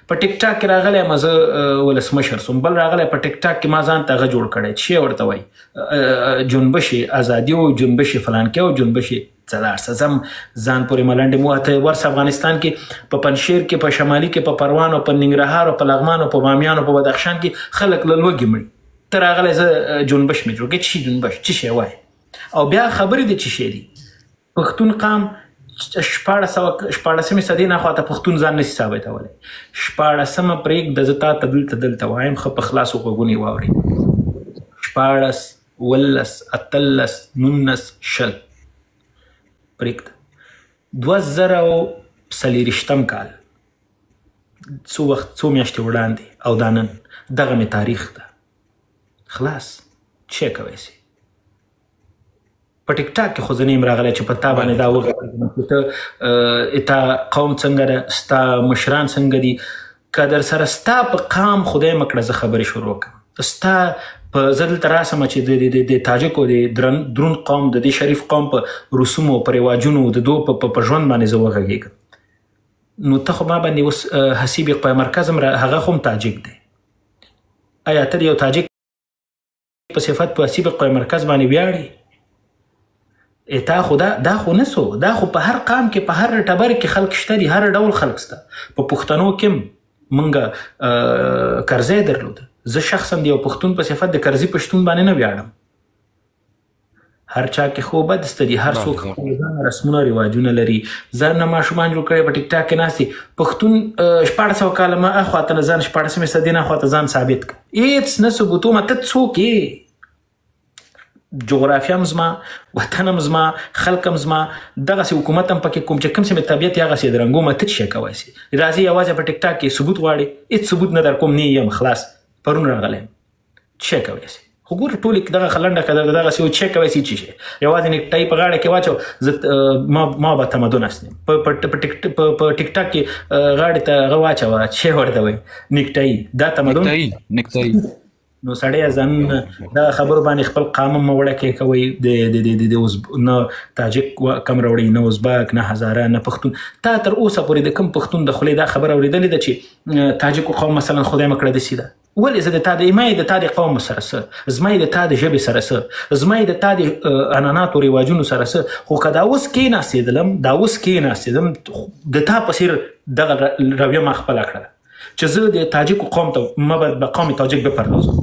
په ټیک ټاک کې راغلی یم زه ولسمشر سوم، بل راغلی په ټیک ټاک کې ما ځان ته هغه جوړ کړی چې ورته وایي جنبش ازادي او جنبش فلانکي او جنبش څلارسه زم ځان پورې ملنډې مو ته ورس افغانستان کې په پنشیر کې په شمالي کې په پروان او په ننګرهار او په لغمان او په بامیان او په بدخشان کې خلک له لوږې مړي. ته راغلی زه جنبش مې جوړ کړی. څه شي جنبش څه شی وایي؟ او بیا خبرې دي څه شی دي. پښتون قام 1400 صدۍ نه خواته پښتون ځان نشي ثابتولی. 14مه پرېږده زه تا ته دلته وایم ښه په خلاصو غوږونو یې واورئ. 14 15 18 19 20 پرېږده 2024 کال څو میاشتې وړاندې او دا نن دغه مې تاریخ ده. خلاص څه کوی شي؟ په ټیک ټاک کې خو زه نه یم راغلی چې په تا باندې دا وغږېږم. تا قوم څنګه ده؟ ستا مشران څنګه دي؟ که در سره ستا په قام خدای مه کړه زه خبرې شروع کړم، ستا په زه دلته راسم چې د تاجکو د درون قوم د دې شریف قوم په رسومو په رواجونو د دو په ژوند باندې زه وغږېږم، نو ته خو ما باندې اوس حسیب قوی مرکز هغه خو هم تاجک دی. آیا ته د یو تاجک په صفت په حسیب قوی مرکز باندې ویاړې؟ تا خو دا خو نه سو، دا خو په هر قام کې په هر ټبر کې خلک شته دي، هر ډول خلک شته. په پښتنو کې مونږ کرزی درلوده. زه شخصا د یو پښتون په صفت د کرزي پښتون باندې نه ویاړم. هر چا کې خو بد سته دي، هر څوک خپل ځانه رسمونه رواجونه لري. ځان نه ماشومان جوړ کړی په ټیک ټاک کې ناست دي. پښتون 1400 کاله ما اخواته نه ځان 14مې صدۍ نه اخواته ځان ثابت کړه. هېڅ نه ثبوتومه. ته څوک یې؟ جغرافیه هم زما، وطن هم زما، خلک هم زما، دغسې حکومت هم پکې کوم چې کوم څه مې طبیعت یې هغسې درنګومه. ته څه شی کوی شي؟ راځي یوازې په ټیک ټاک کې ثبوت غواړې؟ هېڅ ثبوت نه در کوم، نه یم خلاص. پرون راغلی یم. څه شی کوی شي؟ خو ګوره ټولې دغه لنډه که دغسې و څه کوی شي څه شی یوازې نیکټای په غاړه کې واچو. زه ما به تمدن اصلیم. په ټیک ټاک کې غاړې ته هغه واچوه څه ورته وایي نیکټای. دا تمدن نیکټای. نو سړی ځان دغه خبرو باندې خپل قام هم وړکی کوئ. د نه تاجک کم راوړئ، نه ازبک، نه هزاره، نه پښتون. تا تر اوسه پورې د کوم پښتون د خولې دا خبره اورېدلې ده چې تاجکو قوم مثلا خدای مه کړه داسې ده؟ ولې زه د تا زما یې د تا د قوم سره څه، زما یې د تا د ژبې سره څه، زما یې د تا د عنعناتو رواجونو سره څه. خو که دا اوس کېناستېدم د تا په څېر دغه رویه ما خپله کړله چې زه د تاجیک قوم ما به قوم تاجیک بپردازم.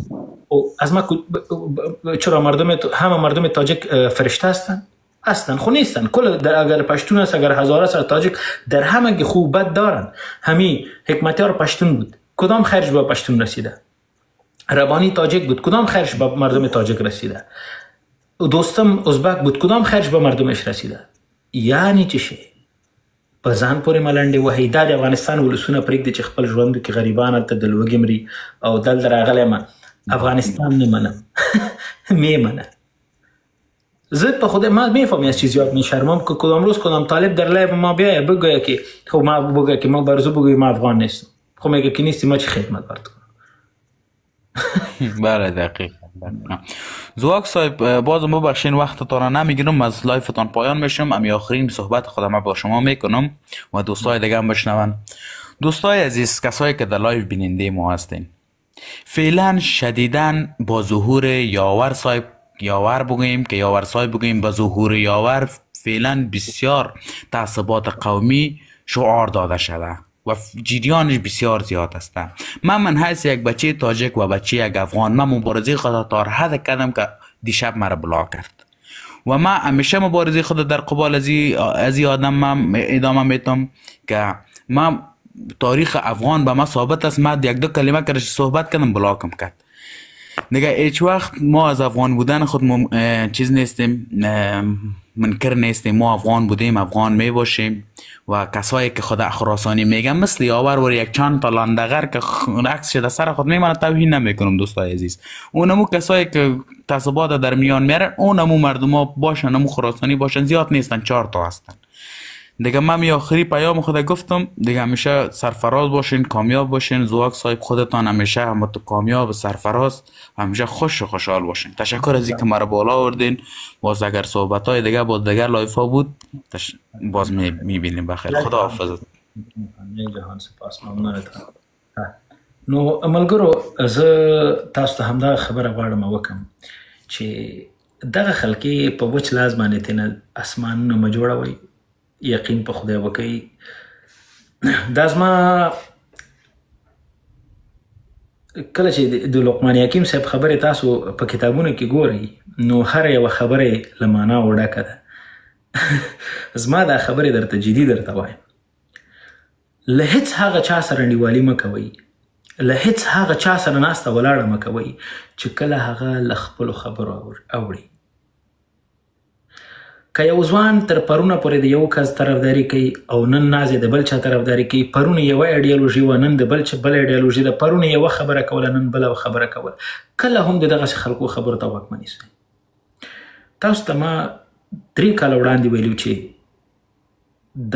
و از ما چرا همه مردم تاجیک فرشته هستن؟ هستن، خو نیستن. کل اگر پشتون است، اگر هزاره است تاجیک در همه خوبت دارن. همین حکمتیار پشتون بود، کدام خیرش به پشتون رسیده؟ ربانی تاجیک بود، کدام خیرش به مردم تاجیک رسیده؟ دوستم ازبک بود، کدام خیرش به مردمش رسیده؟ یعنی چی شی؟ په ځان پورې ملنډې وهي. دا د افغانستان ولسونه پرېږدي چې خپل ژوند کې غریبان هلته د لوږې مري او دلته راغلی یم. افغانستان نه منم. می منه. زه په خودم ما میفهمی از چی زیاد میشرمم که کدام روز کدام طالب در لایو ما بیایه بگویه که خب ما بگویه که ما برزو بگویه ما افغان نیستم. خب میگه که نیستی، ما چی خدمت برد کنم؟ بله دقیق. زواک صاحب باز ببخشین وقتتان نمیگیرم، از لایفتان پایان میشم. امی آخرین صحبت خودم با شما میکنم و دوستای دیگه هم بشنون. دوستای عزیز، کسایی که در لایو بیننده ما هستین، فعلا شدیداً با ظهور یاور صاحب، یاور بگوییم که یاور صاحب بگوییم، با ظهور یاور فعلا بسیار تعصبات قومی شعار داده شده و جریانش بسیار زیاد است. من حیث یک بچه تاجک و بچه یک افغان، من مبارزه خود تا حد کردم که دیشب مرا بلاک کرد و من همیشه مبارزه خود در قبال از آدم ادامه میتم که من تاریخ افغان به ما ثابت است. من یک دو کلمه کردش صحبت کردم بلاکم کرد. دیگه هیچ وقت ما از افغان بودن خود چیز نیستیم، منکر نیستیم. ما افغان بودیم، افغان می باشیم و کسایی که خود خراسانی میگن مثل یاور و یک چند تا لندغر که عکس شده سر خود میمانه توهین نمیکنم دوستای عزیز. اونمو کسایی که تعصبات در میان میارن اونمو مردم باشن، همو خراسانی باشن، زیاد نیستن، 4 تا هستن. دیگه من می آخری پیام خود گفتم دیگه همیشه سرفراز باشین، کامیاب باشین. زواک صاحب خودتان همیشه هم تو کامیاب سرفراز، همیشه خوش و خوشحال باشین. تشکر از اینکه مرا بالا آوردین. باز اگر صحبت های دیگه باز دیگر لایف ها بود باز می بینیم. بخیر، خدا حافظ. جهان سپاس، ممنونتم. نو ملګرو زه تاسو ته همدغه خبره غواړم وکړم چې دغه خلکې په وچ لاس باندې تېنه اسمانونه مه جوړوئ. یقین په خدای وکئ. دا زما کله چې د لقمان حکیم صاحب خبرې تاسو په کتابونو کې ګورئ نو هره یوه خبره یې له معناو ډکه ده. زما دا خبرې درته جدي درته وایم. له هېڅ هغه چا سره انډیوالي مه کوئ، له هېڅ هغه چا سره ناسته ولاړه مه کوئ چې کله هغه له خپلو خبرو اوړي. که یو ځوان تر پرونه پورې د یو کس طرفداري کوي او نن ناز د بل چا طرفداري کوي، پرونه یوه ایډیالوژي وه نن د بل ایډیالوژي ده، پرونه یوه خبره کوله نن بله خبره کوله، کله هم د دغسې خلکو خبرو ته غوږ مه نیسئ. تاسو ته ما 3 کاله وړاندې ویلي چې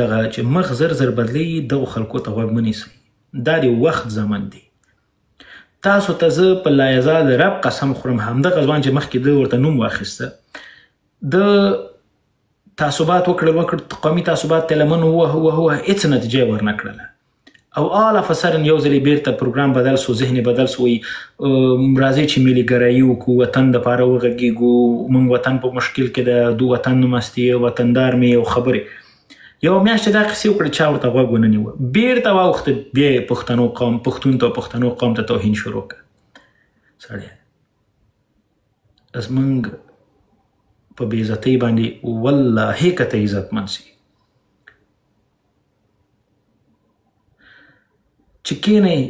دغه چې مخ زر زر بدلی دغو خلکو ته غوږ مه نیسئ. دا د وخت زمن دی. تاسو ته زه په لایزال رب قسم خورم همدغه ځوان چې مخکې ده ورته نوم واخیسته د تعصبات وکړل قومي تعصبات ته لمن ووهه هېڅ نتیجه یې ورنه کړله او آل اف سرن یو ځلې بیرته پروګرام بدل سو، ذهن بدل سو، وایي راځئ چې ملي ګرایي وکړو، وطن دپاره وغږېږو، موږ وطن په مشکل کې ده، دو وطن مستي، وطندار مې او خبرې. یو میاشت دا قصې وکړې چا ورته غوږ ونه نیوه، بیرته واوښته بیا یې پښتنو قوم پښتون ته پښتنو قوم ته توهین شروع کړه. سړیه زموږ په بې عزتۍ باندې والله که ته عزتمند سي چې کښېنئ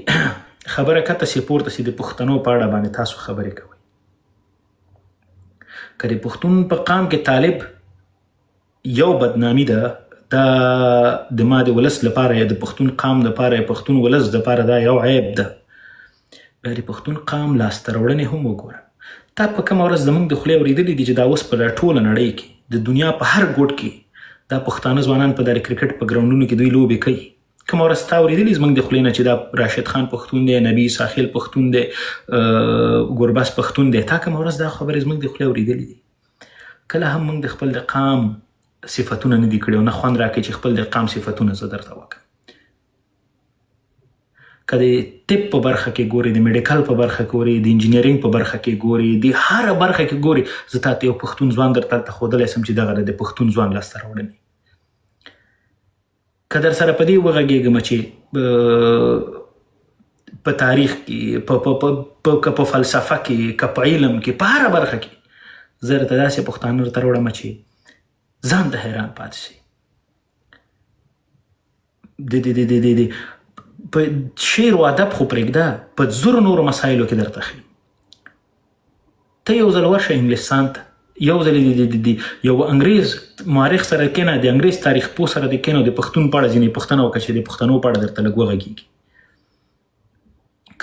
خبره کته سي پورته سي د پښتنو په اړه باندې تاسو خبرې کوئ. که د پښتون په قام کې طالب یو بدنامي ده، دا د ما د ولس لپاره یا د پښتون قام لپاره یا پښتون ولس لپاره دا یو عیب ده. بیا د پښتون قام لاسته راوړنې هم وګوره. تا په کومه ورځ زموږ د خولې اورېدلي دي چې دا اوس په ټوله نړۍ کې د دنیا په هر ګوټ کې دا پښتانه ځوانان په دا کرکټ په ګراونډونو کې دوی لوبې کوي؟ کومه ورځ تا اورېدلي زموږ د خولې نه چې دا راشد خان پښتون دی، نبي ساحل پښتون دی، ګربز پښتون دی؟ تا کومه ورځ دا خبرې زموږ د خولې اورېدلي دي؟ کله هم موږ د خپل د قام صفتونه نه دي کړي او نه خوند راکوي چې خپل د قام صفتونه زه درته وکړم. که د طب په برخه کې ګوري، د میډیکل په برخه کې ګوري، د انجینرینګ په برخه کې ګوري، د هره برخه کې ګوري، زه تاته یو پښتون ځوان درته هلته ښودلی سم چې دغه د پښتون ځوان لاسته راوړنې. که در سره په دې وغږېږم چې په تاریخ کې که په فلسفه کې که په علم کې په هره برخه کې زه درته داسې پښتانه درته راوړم چې ځان ته حیران پاتې شي. په شعر و ادب خو پرېږده، په زرو نورو مسایلو کې درته ښیم. ته یو ځل ورشه انګلستان ته، یو ځل یو انګریز مورخ سره کښېنه، د انګریز تاریخ پوه سره دې کښېنه، د پښتون په اړه ځینې پوښتنه وکړه چې د پښتنو په اړه درته لږ وغږېږي.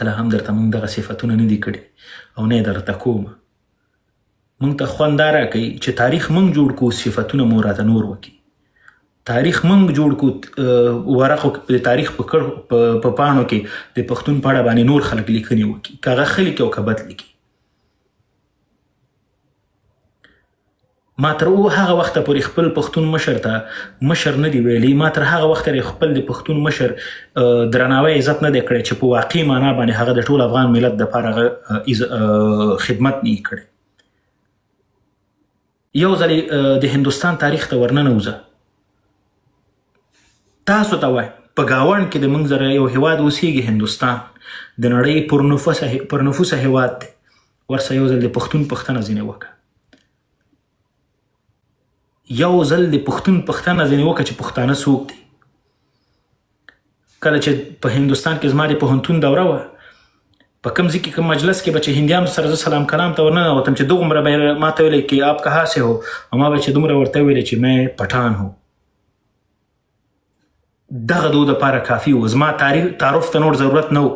کله هم درته موږ دغه صفتونه نه دي کړي او نه یې درته کوم. موږ ته خوند دا راکوي چې تاریخ موږ جوړ کړو، صفتونه مو راته نور وکړي. تاریخ موږ جوړ کړو، ورقو د تاریخ په پاڼو کې د پښتون په اړه باندې نور خلک لیکنې وکړي، که هغه ښه لیکي او که بد لیکي. ما تر هغه وخته پورې خپل پښتون مشر ته مشر نه دی ویلی، ما تر هغه وخته خپل د پښتون مشر درناوی عزت نه دی کړی چې په واقعي معنا باندې هغه د ټول افغان ملت دپاره خدمت نه یې کړی. یو ځل د هندوستان تاریخ ته ورننوځه، تاسو ته وایم په ګاونډ کې د موږ سره یو هیواد اوسیږي هندوستان، د نړۍ پرنفوسه هیواد دی. ورسه یو ځل د پښتون پوښتنه ځینې وکړه، یو ځل د پښتون پوښتنه ځینې وکړه چې پښتانه څوک دی. کله چې په هندوستان کې زما د پوهنتون دوره وه، په کوم ځای کې کوم مجلس کې به چې هندیانو سره زه سلام کلام ته ورننوتم چې دومره به یې ما ته ویلی که آپ کہاں سے ہو، او ما به چې دومره ورته ویلی چې میں پټان ہو. دغه دو دپاره کافي و، زما تعارف ته نور ضرورت نه و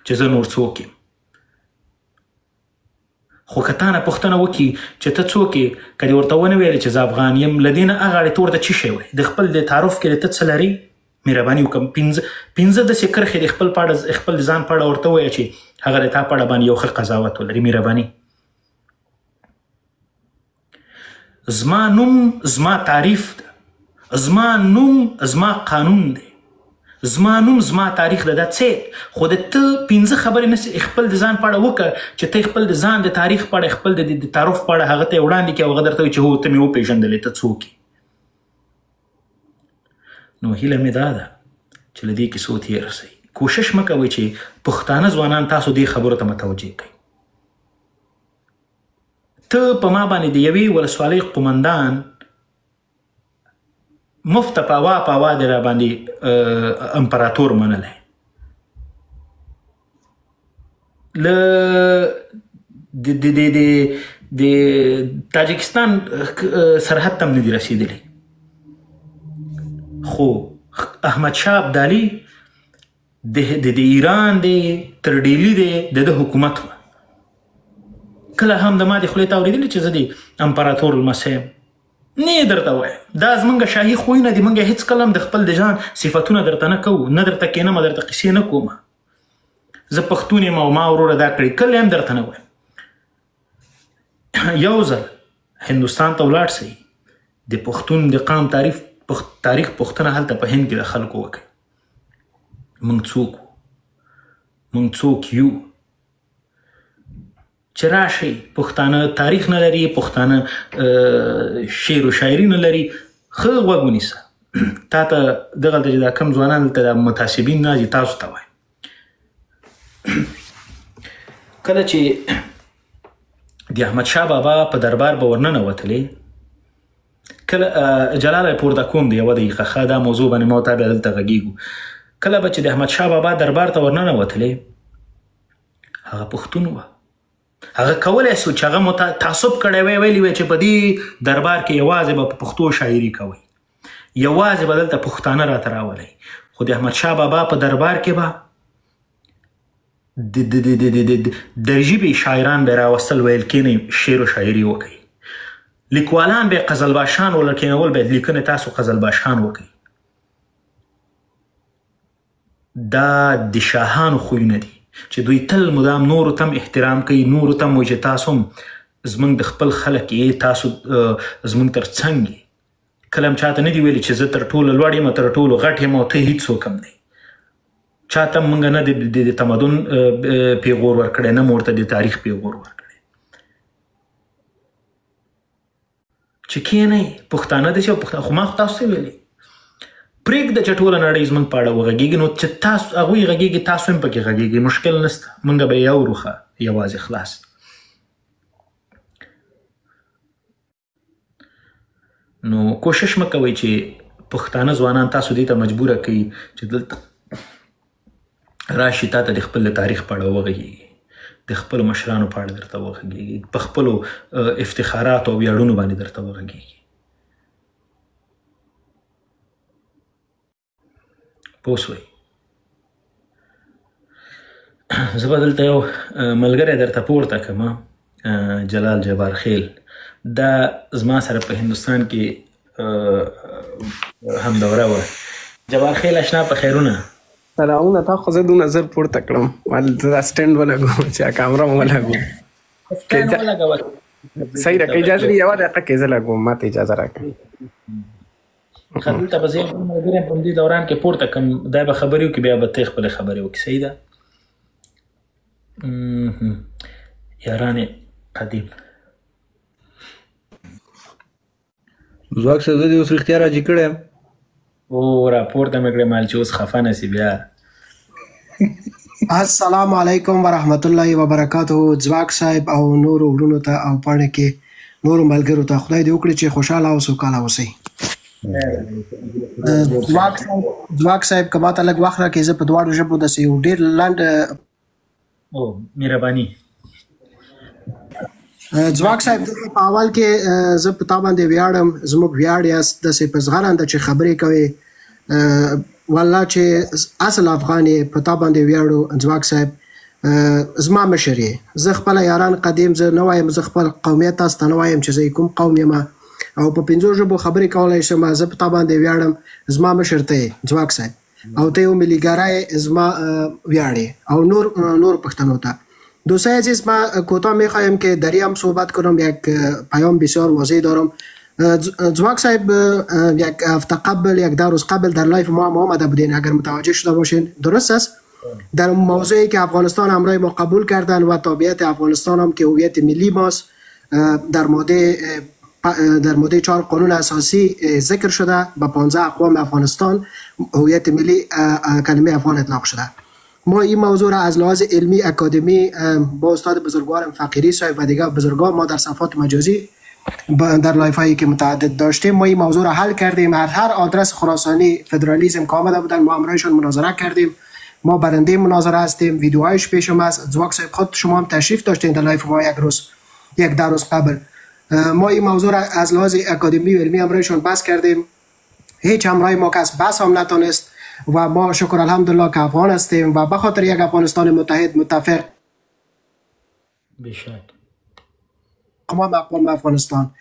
چې زه نور څوک یم. خو که تا نه پوښتنه وکړي چې ته څوک یې، که دې ورته ونه ویلې چې زه افغان یم، له دې نه هغه اړې ته ورته څه شی وایي؟ د خپل د تعارف کې ته څه لري؟ مهرباني وکړه پنځه داسې کرښې د خپل ځان په اړه ورته ووایه چې هغه د تا په اړه باندې یو ښه قضاوت ولري. مهرباني. زما نوم زما تعریف ده، زما نوم زما قانون دی، زما نوم زما تاریخ ده دا څه خو د ته 15 خبرې نه خپل د ځان په اړه وکړه چې ته خپل د ځان د تاریخ په اړه خپل د تعارف په اړه هغه ته وړاندې کړې او هغه درته وایي چې هو ته مې وپېژندلې ته څوک یې. نو هیله مې دا ده چې له دې کیسو تېر شئ. کوشش مه کوئ چې پښتانه ځوانان تاسو دې خبرو ته متوجه کړئ. ته په ما باندې د یوې ولسوالۍ قومندان مفته پاوا پاوا د را باندې امپراتور منلی له د تاجکستان سرحد ته هم نه دي رسېدلی. خو احمد شاه ابدالي د ایران دی تر ډیلي دی د حکومت و. کله هم د ما د خولې ته اورېدلي چې زه د امپراتور لمسی یم؟ نه درته وایم. دا زمونږ شاهي خویونه دي. موږ هېڅ کله هم د خپل د ځان صفتونه درته نه کوو، نه درته کښېنم درته قصې نه کوم. زه پښتون یم او ما وروره دا کړې، کله هم درته نه وایم. یو ځل هندوستان ته ولاړ شئ، د پښتون د قام تاریخ پوښتنه هلته په هند کې د خلکو وکړئ. موږ څوک وو؟ موږ څوک یو؟ چې راشئ پښتانه تاریخ نه لري، پښتانه شعر و شاعري نه لري، ښه غوږ ونیسه. تا ته دغلته چې دا کم ځوانان دلته د متعصبین ناځي تاسو ته وایم. کله چې د احمد شاه بابا په دربار به ورننوتلې، کله جلال پورته کوم دی یوه دقیقه ښه دا موضوع باندې ما ته بیا دلته غږیږو. کله به چې د احمد شاه بابا دربار ته ورننوتلې، هغه پښتون وه. هغه کولی سو چې هغه تعصب کړی وی، ویلي وی چې په دې دربار کې یوازې به په پښتو شاعري کوئ، یوازې به دلته پښتانه راته راولئ. خو د احمد شاه بابا په دربار کې به د ژبې شاعران به راوستل، ویل کېنئ شعر و شاعري وکئ. لیکوالان به قزلباشان ولکېنول، به لیکنې تاسو قزلباشان وکئ. دا د شاهانو خویونه دي چې دوی تل مدام نورو تم احترام کوي، نورو تم وایي چې تاسو هم زموږ د خپل خلک یې، تاسو زموږ تر څنګ یې. کله هم چاته نه دي ویلي چې زه تر ټولو لوړ یم، تر ټولو غټ یم او ته هېڅوک هم دی. چاته موږ نه د تمدن پیغور ورکړی، نه مو ورته د تاریخ پیغور ورکړی. چې کښېنئ پښتانه داسې او پښتانه، خو ما خو تاسو ته ویلي پرېږده چې ټوله نړۍ زموږ په اړه وغږېږي، نو چې تاسو هغوی غږېږي تاسو هم پکې غږېږئ، مشکل نشته. موږ به یې اورو ښه یوازې خلاص. نو کوشش مه کوئ چې پښتانه ځوانان تاسو دې ته مجبوره کوي چې دلته راشي، تا ته د خپل تاریخ په اړه وغږېږي، د خپلو مشرانو په اړه درته وغږېږي، په خپلو افتخاراتو او ویاړونو باندې درته وغږېږي. پوه شوئ؟ زه به دلته یو ملګری درته پورته کړم، جلال جبار خیل. دا زما سره په هندوستان کې همدوره وه. جبار خیل اشنا په خیرونه. سلامونه. تا خو زه دونه زر پورته کړم، دا سټینډ ولګوم چې کامره مو ولګوم. صحیح ده، که اجازه لري یوه دقیقه کې زه لګوم، ما ته اجازه راکړئ. ښه دلته به زه یو بل ملګری په همدې دوران کې پورته کړم، دا به خبرې وکړي، بیا به ته یې خپلې خبرې وکړي. صحیح ده؟ یاران قدیم ځواک صاحب، زه دې اوس رښتیا راجي کړی یم. او راپورته مې کړې مال چې اوس خفه نه سي بیا. السلام علیکم ورحمت الله وبرکاته. ځواک صاحب او نورو وروڼو ته او پاڼې کې نورو ملګرو ته خدای دې وکړي چې خوشحاله او سوکاله اوسئ. ځواک صاحب که ماته لږ وخت راکړې، زه په دواړو ژبو داسې یو ډېر لنډ مهرباني. ځواک صاحب په اول کې زه په تا باندې ویاړم، زموږ ویاړ یاست، داسې په زغرانده چې خبرې کوې. والله چې اصل افغان یې، په تا باندې ویاړو ځواک صاحب. زما مشر یې، زه خپله یاران قدیم زه نه وایم، زه خپل قومیت تاسو ته نه وایم چې زه کوم قوم یم او په 5 ژبو خبرې کولی شم. زه په تا باندې ویاړم، زما مشر ته یې ځواک صاحب، او ته یو ملیګرا یې، زما ویاړ یې. او نور پښتنو ته دوستای عزیز، من کوتاه میخوایم که در این صحبت کنم. یک پیام بسیار واضح دارم. زواک صاحب یک هفته قبل 1-2 روز قبل در لایف ما آمده بودین اگر متوجه شده باشین، درست است؟ در موضوعی که افغانستان همراه ما قبول کردن و تابعیت افغانستان هم که هویت ملی ماست در ماده 4 قانون اساسی ذکر شده به 15 اقوام افغانستان هویت ملی کلمه افغان اطلاق شده. ما این موضوع را از لحاظ علمی اکادمی با استاد بزرگوارم فقیری صاحب و دیگر بزرگان ما در صفحات مجازی در لایف هایی که متعدد داشتیم ما این موضوع را حل کردیم. هر آدرس خراسانی فدرالیسم که آمده بودن ما همراهشون مناظره کردیم. ما برنده مناظره هستیم، ویدیوهایش پیشم است. زواک صاحب خود شما هم تشریف داشتین در لایف ما 1-2 روز قبل. ما این موضوع را از لحاظ اکادمی و علمی همراهشون بحث کردیم. هیچ همراه ما کس بحث هم نتونست و ما شکر الحمدلله که افغان هستیم و به خاطر یک افغانستان متحد متفق بشد تمام اقوام افغانستان.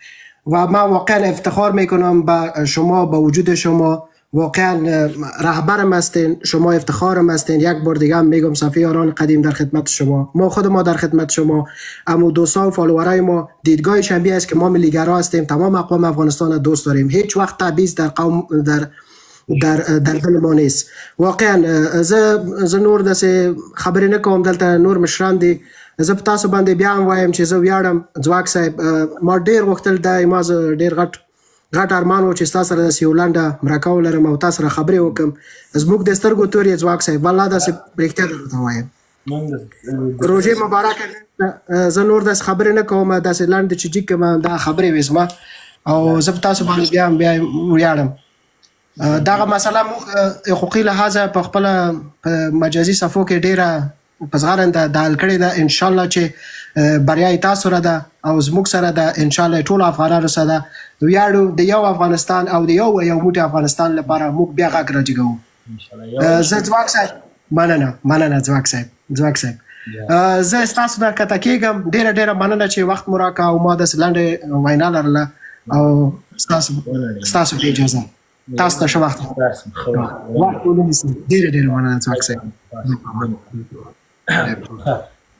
و من واقعا افتخار میکنم به شما، به وجود شما. واقعا رهبرم هستین، شما افتخارم هستین. یک بار دیگه هم میگم صفی یاران قدیم در خدمت شما، خود ما در خدمت شما. اما دوستا و فالوورای ما دیدگاه شنبی است که ما ملیگرا هستیم، تمام اقوام افغانستان دوست داریم. هیچ وقت تبعیض در قوم در دل ما نیست. واقعا ز نور داسې خبرې نه کوم، دلته نور مشران دي. زه په تاسو باندې بیا هم وایم چې زه ویاړم ځواک صاحب. ما ډېر غوښتل دا ما ډېر غټ ارمان و چې ستاسو سره داسې یو لنډه مرکه ولرم او تاسو سره خبرې وکړم. زموږ د سترګو تور یې ځواک صاحب، والله داسې رښتیا درته وایم. روژې مبارکه. زه نور داسې خبرې نه کوم، داسې لنډ چې جیک کوم دا خبرې وې زما، او زه په تاسو باندې بیا هم ویاړم. دغه مسله موږ حقوقي لحاظه په خپل مجازي صفو کې ډیره په زغرنده د حل کړې ده. ان شاء الله چې بریا تاسو سره ده او زموږ سره ده، ان شاء الله ټول افغانانو سره ده. ویاړو د یو افغانستان او د یو موټی افغانستان لپاره موږ بیا غږ راجګو. زه ځواک صاحب مننه ځواک صاحب زه ستاسو نه کته کېږم. ډیره مننه چې وخت مو راکړ او ما داسې لنډه وینا لرله او ستاسو په اجازه تاسو ته ښه وخت ډېره مننه ځواک صاحب.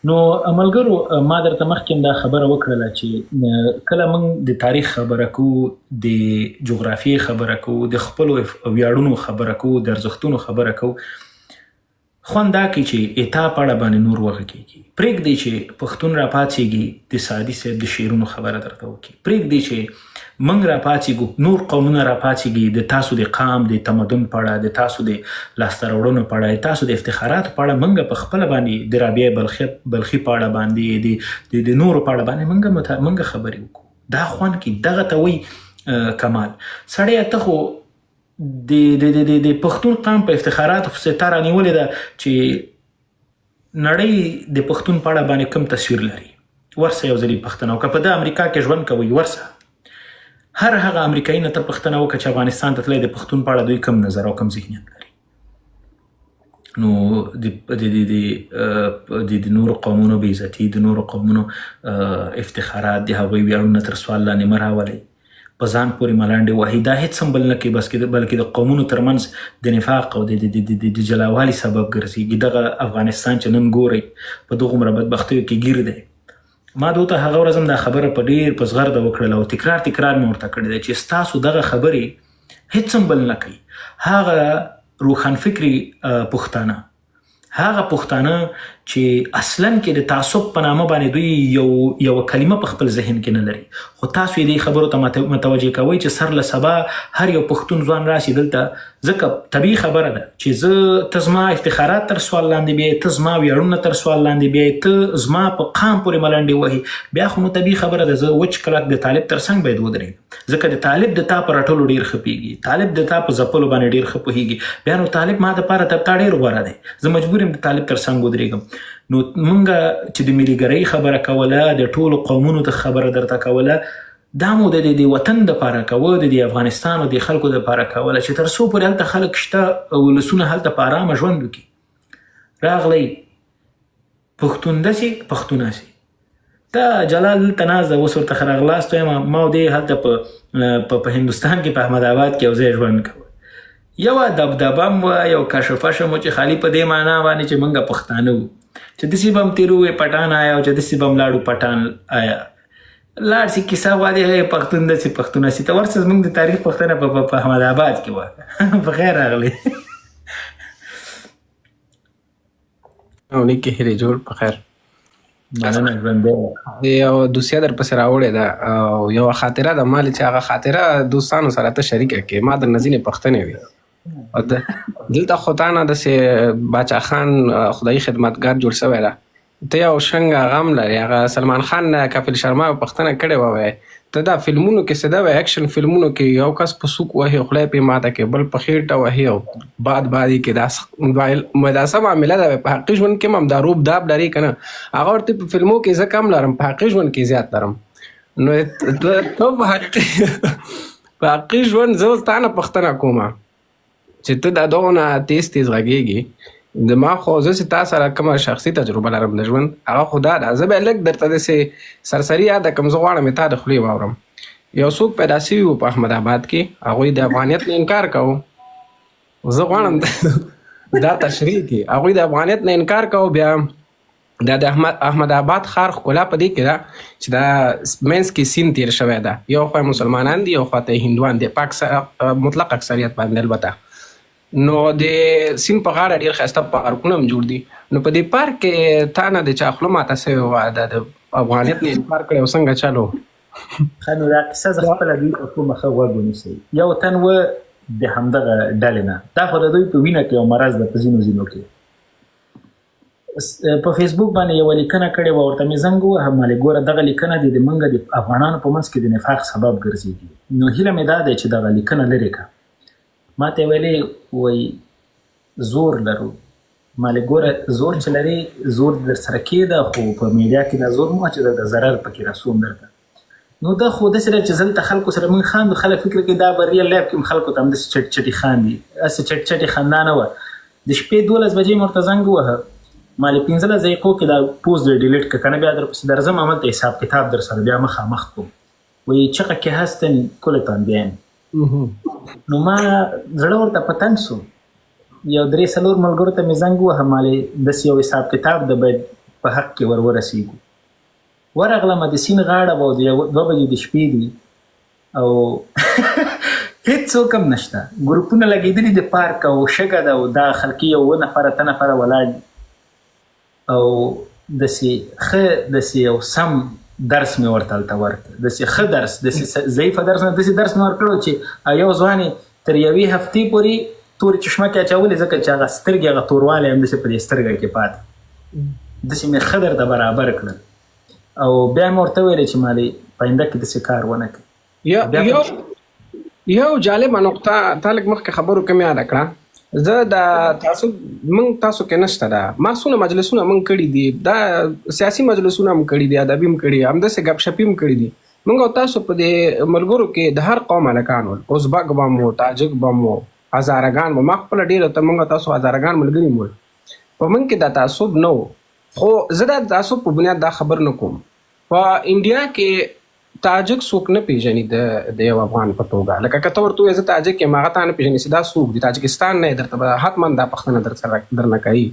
نو ملګرو ما درته مخکې دا خبره وکړله چې کله موږ د تاریخ خبره کوو، د جغرافیې خبره کوو، د خپلو ویاړونو خبره کوو، د ارزښتونو خبره کوو، خوند دا کوي چې اتا په اړه باندې نور وغږېږي. پرېږدئ چې پښتون راپاڅېږي د سعدي صاحب د شعرونو خبره درته وکړي. پرېږدئ چې موږ راپاڅېږو، نور قومونه راپاڅېږي د تاسو د قام د تمدن په اړه، د تاسو د لاسته راوړنو په اړه، د تاسو د افتخاراتو په اړه موږ په خپله باندې د رابعه بلخي په اړه باندې د نورو په اړه باندې موږ خبرې وکړو. دا خوند کې دغه ته وایي کمال. سړیه ته خو د پښتون قام په افتخاراتو پسې تا رانیولې ده چې نړۍ د پښتون په اړه باندې کم تصویر لري. ورسه یو ځلې پښتنه وکړه. په د امریکا کې ژوند کوئ، ورسه هر هغه امریکایي نه ته پښتنه وکړه چې افغانستان ته تللی د پښتون په اړه دوی کم نظر او کم ذهنیت لري. نو د نورو قومونو بې عزتي، د نورو قومونو افتخارات، د هغوی ویاړونه تر سوال لاندې مه راولئ. په ځان پورې ملانډې وهي، دا هېڅ هم بل نه کوي بلکې د قومونو ترمنځ د نفاق او د جلاوالي سبب ګرځېږي. دغه افغانستان چې نن ګورئ په دغومره بدبختیو کې ګیر دی. ما دوته هغه ورځ هم دا خبره په ډېر په زغرده وکړله او تکرار مې ورته کړې ده چې ستاسو دغه خبرې هېڅ هم بل نه کوي. هغه روښانفکري پښتانه، هغه پښتانه چې اصلا کې د تعصب په نامه باندې دوی یو کلمه په خپل ذهن کې نه لري، خو تاسو یې دې خبرو ته متوجه کوئ چې سر له سبا هر یو پښتون ځوان راشي دلته. ځکه طبیعي خبره ده چې ته زما افتخارات تر سوال لاندې بیایې، ته زما ویاړونه تر سوال لاندې بیایې، ته زما په قام پورې ملنډې وهي. بیا خو نو طبیعي خبره ده زه وچ کلک د طالب تر څنګ باید ودرېږم، ځکه د طالب د تا په رټلو ډېر ښه پوهېږي، طالب د تا په ځپلو باندې ډېر ښه پوهېږي. بیا نو طالب ما دپاره تر تا ډېر غوره دی، زه مجبور یم د طالب تر څنګ ودرېږم. نو مونږ چې د ملیګرۍ خبره کوله، د ټولو قومونو ته خبره درته کوله، دا مو د وطن دپاره کوه، د افغانستان او د خلکو دپاره کوله چې تر څو پورې هلته خلک شته، ولسونه هلته په ارامه ژوند وکړي. راغلی پښتون داسې پښتون هسې. ته جلال دلته ناست ده، اوس ورته ښه راغلاست وایم. ما او دی هلته په هندوستان کې په احمدآباد کې یو ځای ژوند کوه. یوه دبدبه م وه، یو کشفشه مو چې خالي په دې معنا باندې چې موږ پښتانه وو، چې داسې به هم تېرو وې پټان آیا او چې داسې به هم لاړو پټان آیا. لاړ شي کیسه وایي پښتون داسې پښتون هسي ته ورسه زموږ د تاریخ پوښتنه په احمد آباد کې وه په خیر راغلی او نیکې هیلې جوړ په خیر مننه ژوندی یو دوسیه در پسې راوړې ده او یوه خاطره ده ما چې هغه خاطره دوستانو سره ته شریکه کړې ما در نه ځینې پوښتنې وي دلته خو تا نه داسې باچا خان خدایي خدمتګار جوړ شوی ده ته یو شنګه غم لرې هغه سلمان خان کپیل شرما پوښتنه کړې وه وایي ته دا فلمونو کې څه ده وایي اکشن فلمونو کې یو کس په سوک وهي خولۍ پې ماته کې بل په خېټه وهي او بادي کې دا څه معامله ده په حقیقي ژوند کې هم همدا روب داب لري که نه هغه ورته په فلمو کې زه کم لرم په حقیقي ژوند کې زیات لرم نو ته په حقیقي ژوند زه تا نه پوښتنه کوم چې ته دا دغونه تیز غږېږي ما خو زه چې تا سره کومه شخصي تجربه لرم د ژوند هغه خو دا ده زه به لږ درته داسې سرسري یاده کړم زه غواړم تا د خولې واورم یو څوک پیدا شوي وو په احمد آباد کې هغوی د افغانیت نه انکار کوو زه غواړم دا تشریح کړي هغوی د افغانیت نه انکار کوو بیا دا د احمد آباد ښار ښکلا په دې کې ده چې دا منځ کې سیند تیر شوی ده یو خوا مسلمانان دي یو خوا ته هندوان دي پاک مطلق اکثریت باندې البته نو د سیند په غاړه ډېر ښایسته پارکونه هم جوړ دي نو په دې پارک کې تا نه د چا خوله ماته سوې وه د افغانیت نه انکار کړی او څنګه چل و ښه نو دا کیسه زه خپله دوی په کومه ښه غوږ ونیسئ یو تن و د همدغه ډلې نه دا خو د دوی په وینه کې یو مرض ده په ځینو کې په فیسبوک باندې یوه لیکنه کړې وه ورته مې زنګ ووهم مالې ګوره دغه لیکنه د موږ د افغانانو په منځ کې د نفاق سبب ګرځېږي نو هیله مې دا دی چې دغه لیکنه لرې کړه ما ته ویلې وایي زور لرو مالې ګوره زور چې لري زور در سره کېده خو په میډیا کې دا زور مو چې د ضرر پکې رسوم درته نو دا خو داسې ده چې دلته خلکو سره موږ خاندو خلک فکر کوي دا به ریل لایف کې خلکو ته همداسې چټ چټي خاندي هسې چټ چټي خندا نه وه د شپې 12 بجې مې ورته زنګ ووهه مالې 15 دقیقو کې دا پوسټ ډیلیټ کړه که نه بیا درپسې درځم هملته حساب کتاب در سره بیا مخامخ کوم وایي چقه که هستن کلتان بیایم نو ما زړه ورته په تنګ سو یو 3-4 ملګرو ته مې زنګ ووهه مالې داسې یو حساب کتاب د باید په حق کې ورسېږو ورغلم د سیند غاړه به 2 بجې د شپې دي او هېڅوک هم نشته ګروپونه لګېدلي د پارک او شګه ده او دا خلکي یو 2 نفره 3 نفره ولاړ او داسې ښه داسې یو سم درس مې ورته هلته ورکړ داسې ښه درس داسې ضعیفه درس نه داسې درس مې ورکړو چې یو ځوان یې تر یوې هفتې پورې تورې چشمه کې اچولې ځکه چې هغه سترګې هغه توروالی هم داسې په دې سترګه کې پاتې داسې مې ښه درته برابر کړل او بیا مې ورته ویلې چې مالې پاینده کې داسې کار ونه کړي یو جالبه نقطه تا لږ مخکې خبرو کې مې یاده کړه زه د تعصب موږ تاسو کې نشته ده ما څونه مجلسونه موږ کړي دي دا سیاسي مجلسونه هم کړي دي ادبي هم کړي همداسې ګپ شپي هم کړي دي موږ او تاسو په دې ملګرو کې د هر قوم هلکان ول ازبک به مو تاجک به مو هزارګان به ما خپله ډېره ته موږ تاسو هزارګان ملګري مول په موږ کې دا تعصب نه و خو زه د تعصب په بنیاد دا خبر نه کوم په انډیا کې تاجک څوک نه پیژني د یو افغان په توګه لکه که ته ورته ووایې زه تاجک یم هغه تا نه پیژني چې دا څوک دي تاجکستان نه یې درته به حتما دا پوښتنه درنه کوي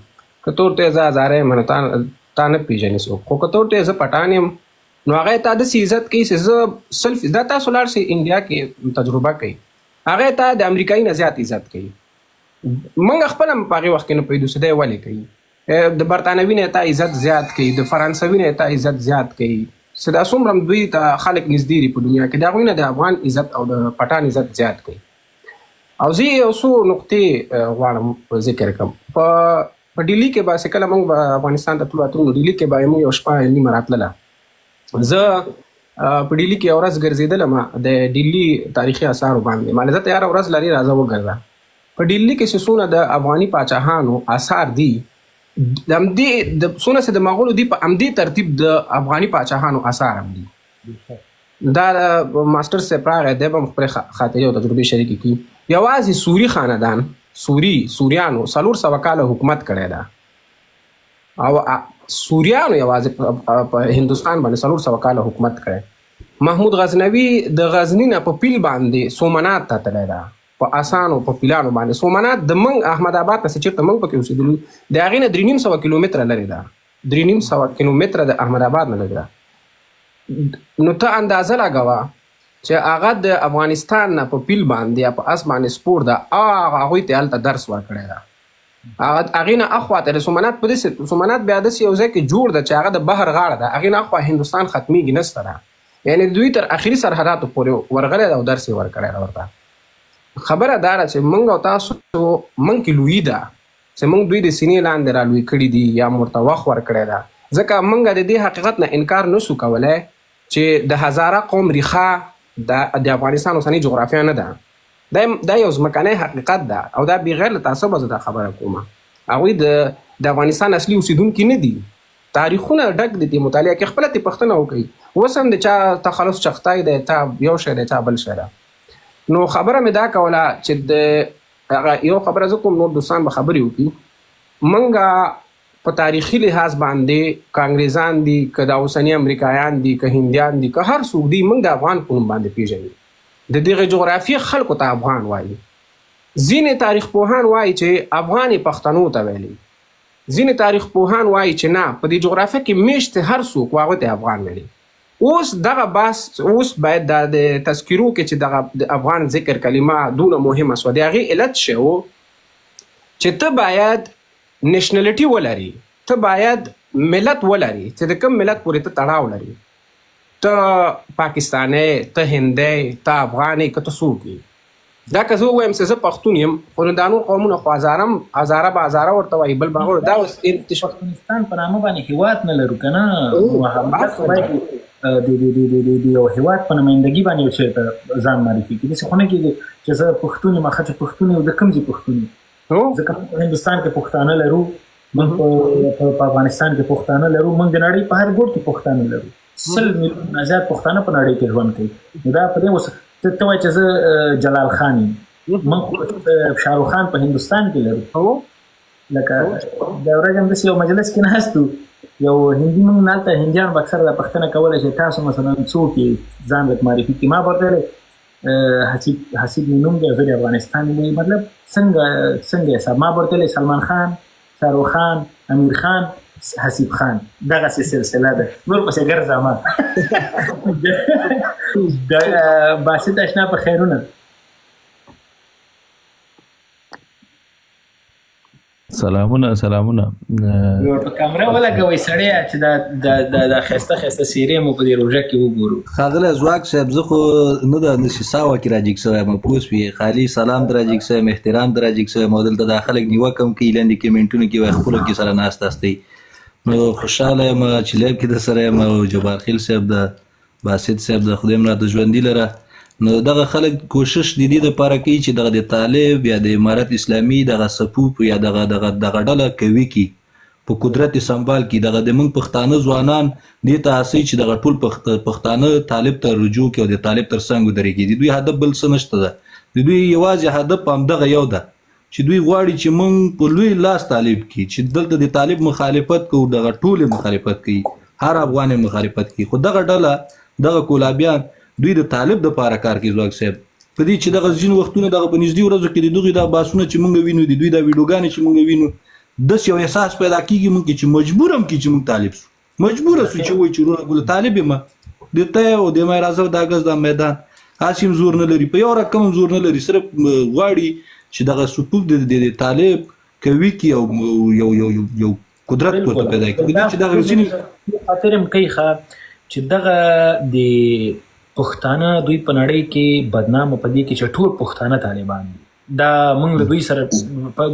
که ته ورته وایې زه هزاره یم نو تا نه پیژني څوک خو که ته ورته وایې زه پټان یم نو هغه تا داسې عزت کوي چې زه سلف دا تاسو لاړ شئ انډیا کې تجربه کوي هغه تا د امریکایي نه زیات عزت کوي موږ خپل هم په هغې وخت کې نه پوهېدو چې دی ولې کوي د برطانوي نه تا عزت زیات کوي د فرانسوي نه تا عزت زیات کوي چې دا څومره دوی ته خلک نږدې دي په دنیا کې د هغوی نه د افغان عزت او د پټان عزت زیات کوي او زه یو څو نقطې غواړم ذکر کړم په ډیلي کې به چې کله موږ به افغانستان ته تلو اتلو ډیلي کې به موږ یو شپه نیمه راتلله زه په ډیلي کې یو ورځ ګرځېدلم د ډیلي تاریخي اثارو باندې مالې زه ته یاره ورځ لري راځه وګرځه په ډیلي کې چې څونه د افغاني پاچاهانو اثار دي د همدې څونه چې د مغولو دي په همدې ترتیب د افغاني پاچاهانو اثار هم دي دا ماسټر صاحب راغی دی به م خپلې خاطرې او تجربې شریکې کړي یوازې سوري خاندان سوریانو 400 کاله حکومت کړی ده او سوریانو یوازې په هندوستان باندې 400 کاله حکومت کړی محمود غزنوي د غزني نه په پیل باندې سومنات ته تللی ده په اسانو په پیلانو باندې سومنات د موږ احمد آباد نه چې چېرته موږ پکې اوسېدلو د هغې نه 350 کیلومتره لرې ده 350 کیلومتره د احمد آباد نه لرې ده نو ته اندازه لګوه چې هغه د افغانستان نه په پیل باندې یا په اس باندې سپور ده هغوی ته هلته درس ورکړی ده. هغې نه اخواته د سومنات په داسې سومنات بیا داسې یو ځای کې جوړ ده چې هغه د بحر غاړه ده. هغې نه اخوا هندوستان ختمیږي نسته ده، یعنې دوی تر اخري سرحداتو پورې ورغلی ده او درس یې ورکړی ده ورته. خبره دا ده چې موږ او تاسو موږ کې لویي ده چې موږ دوی د سینې لاندې را لوی کړي دي یا ورته وخت ورکړی ده. ځکه موږ د دې حقیقت نه انکار نسو کولی چې د هزاره قوم ریښه د افغانستان اوسنۍ جغرافیه نه ده. دا یو ځمکنی حقیقت ده او دا بغیر له تعصبه زه دا خبره کوم. هغوی د افغانستان اصلي اوسیدونکي نه دي. تاریخونه ډک دي، مطالعه کې خپله ترې پوښتنه وکړئ. اوس هم د چا تخلص چغتای دی، چا یو شی دی، چا بل شی ده. نو خبره مې دا کوله چې د هغه یو خبره زه کوم، نور دوستان به خبرې وکړي. موږ په تاریخي لحاظ باندې که انګریزان دي، که د اوسني امریکایان دي، که هندیان دي، که هر څوک دي، موږ د افغان په نوم باندې پیژني. د دغه جغرافیې خلکو ته افغان وایي. ځینې تاریخ پوهان وایي چې افغان یې پښتنو ته ویلي، ځینې تاریخ پوهان وایي چې نه، په دې جغرافیه کې میشت هر څوک هغوی ته افغان ویلي. اوس دغه بحث اوس باید د تذکیرو کې چې دغه د افغان ذکر کلمه دونه مهمه سوه، د هغې علت څه و چې ته باید نیشنلټي ولري، ته باید ملت ولري چې د کوم ملت پورې ته تړاو لري. ته پاکستانی، ته هندی، ته افغانی، که ته څوک یې. دا که زه ووایم چې زه پښتون یم، خو نو دا نور قومونه خو هزاره به هزاره ورته وایي، بل به دا اوس پښتونستان په نامه باندې هېواد نه لرو که نه، د یو هېواد په نمایندګي باندې یو چېرته ځان معرفي کړي. داسې خو نه کېږي چې زه پښتون یم، ښه چې پښتون یم، د کوم ځای پښتون یم؟ ځکه موږ په هندوستان کې پښتانه لرو، موږ په افغانستان کې پښتانه لرو، موږ د نړۍ په هر ګوټ کې پښتانه لرو. 100 میلیونه زیات پښتانه په نړۍ کې ژوند کوي. نو دا په دې اوس ته وایې چې زه جلال خان یم، موږ شاهرخ خان په هندوستان کې لرو. لکه دا ورځ هم داسې یو مجلس کې ناست یو هندي، موږ هلته هندیان به اکثره دا پوښتنه کوله چې تاسو مثلا څوک یې، ځان لږ معرفي کړي. ما به ورته ویلی حسیب مې نوم دی، زه د افغانستان یم. مطلب څنګه حساب؟ ما به ورته ویلی سلمان خان، شاهرخ خان، امیر خان، حسیب خان، دغسې سلسله ده، نور پسې ګرځه ما. باسط اشنا په خیرونه. سلامونه په کامره ولګوئ سړیه چې دا ښایسته ښایسته څېرې مو په دې روژه کې وګورو. ښاغلی ځواک صاحب، زه خو نه ده داسې ساوه کې راجګ شوی یم، پوه شوې، خالي سلام در راجګ شوی یم، احترام در راجګ شوی یم، او دلته دا خلک نیوکه هم کوي، لاندې کمنټونه کې وایي خپلو کې سره ناست استئ. نو خوشحاله یم چې لیب کې در سره یم، او جبار خیل صاحب د باسط صاحب د خدای مراته ژوندي لره. نو دغه خلک کوشش د دې دپاره کوي چې دغه د طالب یا د امارت اسلامي دغه صفوف یا دغه ډله قوي کړي، په قدرت یې سمبال کړي. دغه د موږ پښتانه ځوانان دې ته هڅوي چې دغه ټول پښتانه طالب ته رجوع کړي او د طالب تر څنګ ودرېږي. د دوی هدف بل څه نشته ده، د دوی یوازې هدف همدغه یو ده چې دوی غواړي چې موږ په لوی لاس طالب کړي، چې دلته د طالب مخالفت کوو، دغه ټولې مخالفت کوي، هر افغان مخالفت کوي. خو دغه ډله، دغه کولابیان دوی د طالب د پاره کار کوي. ځواک صاحب په دې چې دغه ځینې وختونه دغه په نږدې ورځو کې د دغوی دا بحثونه چې موږ وینو، د دوی دا ویډیوګانې چې موږ وینو، داسې یو احساس پیدا کېږي موږ کې چې مجبور هم کړي چې موږ طالب سو، مجبوره سو چې وایي چې وروره ګله طالب یم، د ته او د ما راځه دا ګز دا میدان هسې هم زور نه لري، په یو رقم هم زور نه لري، صرف غواړي چې دغه صفوف د طالب قوي کړي او یو قدرت ورته پیدا کړي. چې دغه ځینې خاطر هم کوي چې دغه د پښتانه دوی په نړۍ کې بدنامه په دې کې چې ټول پښتانه طالبان دي. دا موږ له دوی سره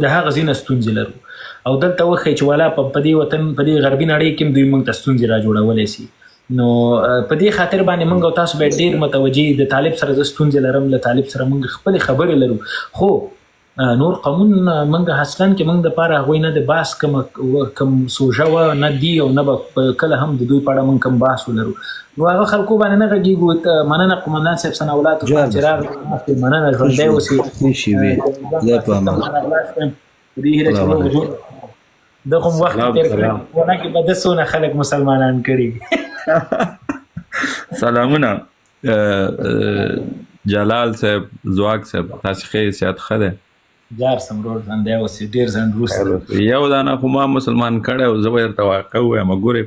د هغه ځای نه ستونزې لرو، او دلته وښیي چې والا په دې وطن، په دې غربي نړۍ کې هم دوی موږ ته ستونزې را جوړولی سي. نو په دې خاطر باندې موږ او تاسو باید ډېر متوجه، د طالب سره زه ستونزې لرم، له طالب سره موږ خپلې خبرې لرو، خو نور قومون موږ اصلا کې موږ دپاره هغوی نه د بحث کوم سوژه وه نه دي، او نه به کله هم د دوی په اړه موږ کوم بحث ولرو. نو هغه خلکو باندې نه غږېږو. مننه قومندان صاحب، ثناءالله طوفان چې راغی، مننه، ژوندی اوسئ. په دې هیله چې موږ د کوم وخت تېر کړی، ونه کې به د څونه خلک مسلمانان کړي. سلامونه جلال صاحب، ځواک صاحب، تاسې ښه صحت ښه دی؟ جار سمرور باندې اوس ډیر ځان روسته یو دانه خو ما مسلمان کړی او زه به درته واقع ووایم ګورې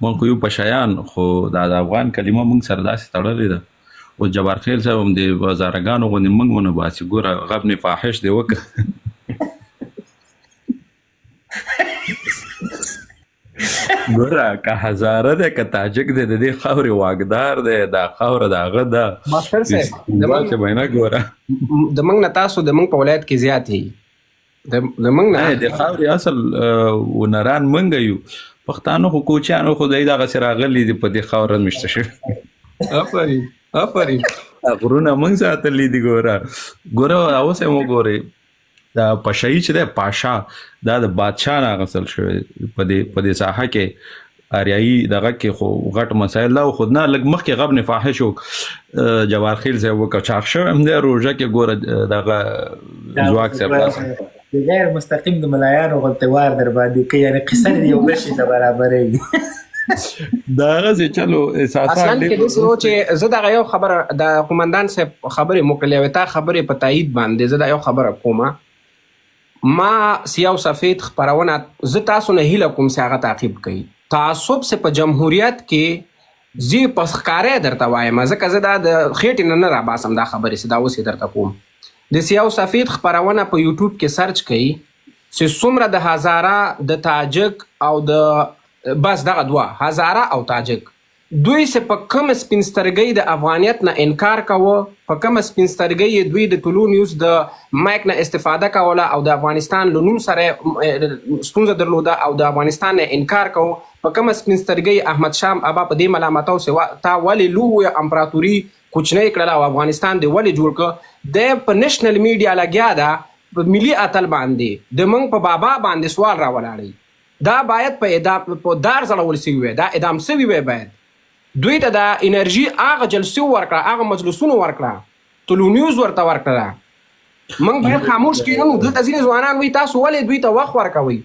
موږ خو یو پشیان خو دا د افغان کلمه موږ سره داسې تړلې ده او جبار خیل صاحب هم د بازارګانو غوندې موږ ونه باسي ګوره غبن فاحش دی وکړه ګوره که هزاره دی که تاجک دی د دې خاورې واګدار دی دا خاوره د هغه ده ماستر صاحب چې بینا ګوره د موږ نه تاسو د موږ په ولایت کې زیات یې د موږ نه د خاورې اصل ونران موږ یو پښتانه خو کوچیانو خو دی دغسې راغلي دي په دې خاوره مشته شوي آفرین غرونه موږ ساتلي دي ګوره اوس یې وګورئ دا پشاهي چې دی پاشا دا د بادشاه نه اخیستل شوی په دې ساحه کې اریایي دغه کې خو غټ مسایل لا خو نه لږ مخکې غبن فاحش و جوار خیل صاحب وکړه چاق شوی هم دی روژه کې ګوره دغه ځواک صاحب د غیر مستقیم د ملایانو غلطوار در باندې کوي یعنې قصه دې یو بل شي ته برابروي دا هغسې چلو احساسات اصلا کې داسې و چې زه دغه یو خبره د قومندان صاحب خبرې موکلې وې تا خبرې په تایید باندې زه دا یو خبره کومه ما سیاه و سفید خپرونه زه تاسو نه هیله کوم چې هغه تعقیب کړئ تعصب سے په جمهوریت کې زی په ښکاره درته وایم ځکه زه دا د خېټې نه راباسم دا خبرې چې دا اوس یې درته کوم د سیاه و سفید خپرونه په یوټیوب کې سرچ کړئ چې څومره د هزاره د تاجک او د بس دغه دوه هزاره او تاجک دوی سه په کوم سپینسترګۍ د افغانیت نه انکار کوه په کوم سپینسترګۍ دوی د طلوع نیوز د مایک نه استفاده کوله او د افغانستان له نوم سره ستونزه درلوده او د افغانستان نه انکار کوه په کوم سپینسترګۍ احمد شاه بابا په دې ملامتو سه تا ولې لویه امپراتوري کوچنۍ کړله او افغانستان دی ولې جوړ کړ د په نېشنل میډیا لګیا ده په ملي اتل باندې د موږ په بابا باندې سوال راولاړی دا باید په دار ځړول سوي وي دا اعدام سوي وي باید دوی ته د انرژي هغه جلسې ورکړه هغه مجلسونه ورکړه طلوع نیوز ورته ورکړه موږ باید خاموش کېنو دلته ځینې ځوانان وایي تاسو ولې دوی ته وخت ورکوئ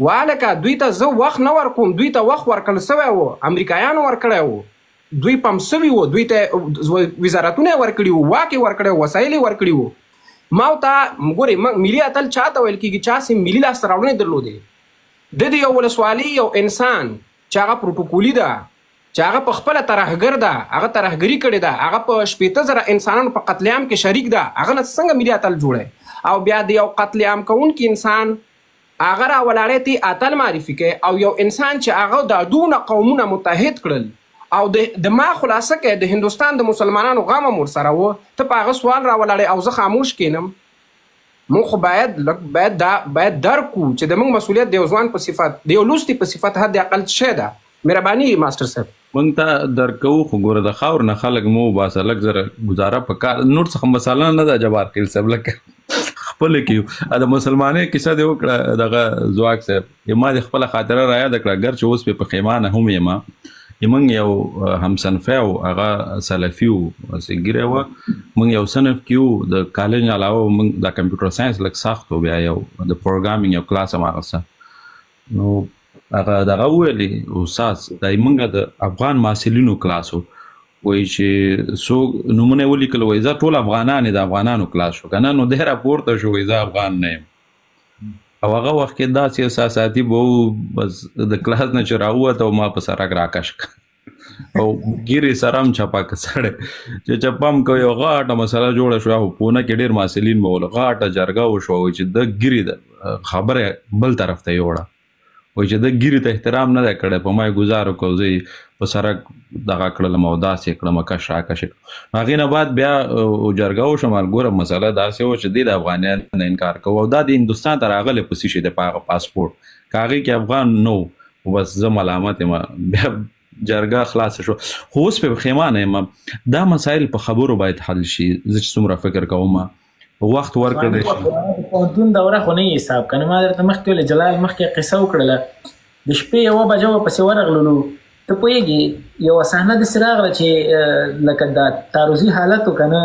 وهلکه دوی ته زه وخت نه ورکوم دوی ته وخت ورکړل سوی و امریکایانو ورکړی و دوی پم سوي و دوی ته وزارتونه یې ورکړي وو واک یې ورکړی و وسایل یې ورکړي وو ما ورته ګورې ملي اتل چا ته ویل کېږي چا چې ملي لاسته راوړنې درلودې د دې یو ولسوالي یو انسان چې هغه پروتوکولي ده چې هغه په خپله ترهګر ده هغه ترهګري کړې ده هغه په 15,000 انسانانو په قتل عام کې شریک ده هغه نه څنګه ملي اتل جوړی او بیا د یو قتل عام کوونکي انسان هغه راولاړی تی اتل معرفي کوي او یو انسان چې هغه د دونه قومونه متحد کړل او د ما خلاصه کوي د هندوستان د مسلمانانو غم هم ورسره و ته په هغه سوال راولاړی او زه خاموش کینم موږ خو باید درکو چې د موږ مسؤلیت د یو ځوان په صفت د یو لوستي په صفت حد اقل شی ده مهرباني ماستر صاحب موږ ته درکو خو ګوره د خاور نه خلک مو باسه لږ زره گزاره په کار نور څه مساله نه ده جبار خیل صاحب لکه خپل کې د مسلمانۍ کیسه دی وکړه دغه ځواک صاحب ما د خپل خاطره را یاد کړه ګر چې اوس په پخیمانه هم یم موږ یو همصنفی او هغه سلفي و سګیره و موږ یو صنف کې د کالج علاوه موږ د کمپیوټر ساينس لږ سخت و بیا یو د پروګرامینګ یو کلاس هم اخیسته نو هغه دغه ویلي استاد دا موږ د افغان محصلینو کلاسو وایي چې څوک نومونه یې ولیکل وایي زه ټول افغانان د افغانانو کلاس شو که نه نو دی راپورته شو وایي زه افغان نه یم او هغه وخت کې داسې احساساتي به و بس د کلاس نه چې راووت او ما په سرک راکش او ګیرې سره هم چپاکه سړی چې چپه هم کوي یو غاټه مسله جوړه شوه او پونه کې ډېر محصلین به ول غاټه جرګه وشوه وایي چې د ګیرې د خبره بل طرف ته یوړه وایي چې د ګیرې ته احترام نه دی کړی په ما یې ګزار وکړو زه یې په سرک دغه کړلم او داسې یې کړم کش راکش یې کړم هغې نه بعد بیا جرګه وشوم ګوره مسله داسې وه چې دی د افغانیت نه انکار کوو او دا د هندوستان ته راغلی په څه شي دی په هغه پاسپورټ که هغې کې افغان نه و بس زه ملامت یم بیا جرګه خلاصه شو خو اوس پې پښیمانه یم دا مسایل په خبرو باید حل شي زه چې څومره فکر کوم وخت ورکړی شي پوهنتون دوره خو نه یې حساب کنه ما درته مخکې ویلې جلال مخکې قصه وکړله د شپې 1 بجه وه پسې ورغللو ته پوهېږي یوه صحنه داسې راغله چې لکه د تعرضي حالت و که نه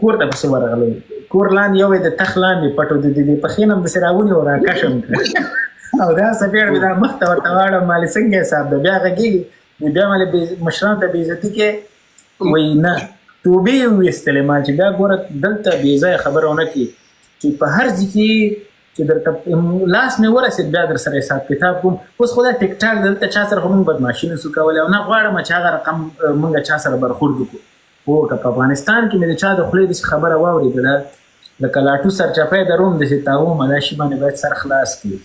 کور ته پسې ورغللو کور لاندې یو د تخ لاندې پټو د پښې نه هم داسې راونیو او راکشم کړه او دا څپېړه مې دا مخ ته ورته واړم مالې څنګه حساب ده بیا غږېږي بیا مالې مشرانو ته بېعزتي کې وایي نه توبې یې وویستلې ما چې بیا ګوره دلته بې ځایه خبره ونه کړي چې په هر ځای کې چې درته لاس مې ورسېد بیا در سره حساب کتاب کوم. اوس خو دا ټیک ټاک دلته چا سره خو موږ بدماشي نسو کولی او نه غواړم چې هغه رقم موږ چا سره برخورد وکړو. خو که په افغانستان کې مې د چا د خولې داسې خبره واورېدله لکه لاټو سرچپی دروم داسې تاومه دا شي باندې باید سر خلاص کړي.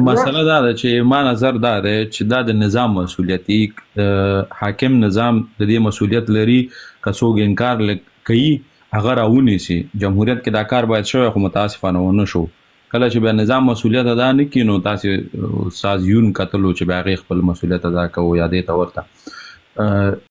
مسله دا ده چې ما نظر دا دی چې دا د نظام مسؤلیت دی. حاکم نظام د دې مسؤلیت لري که څوک انکار کوي هغه راونیسي. جمهوریت کې دا کار باید شوی خو متاسفانه ونه شو. کله چې بیا نظام مسؤلیت ادا نه کړي نو تاسې سازیون کتلو چې بیا هغې خپل مسؤلیت ادا کوو یا دې ته ورته.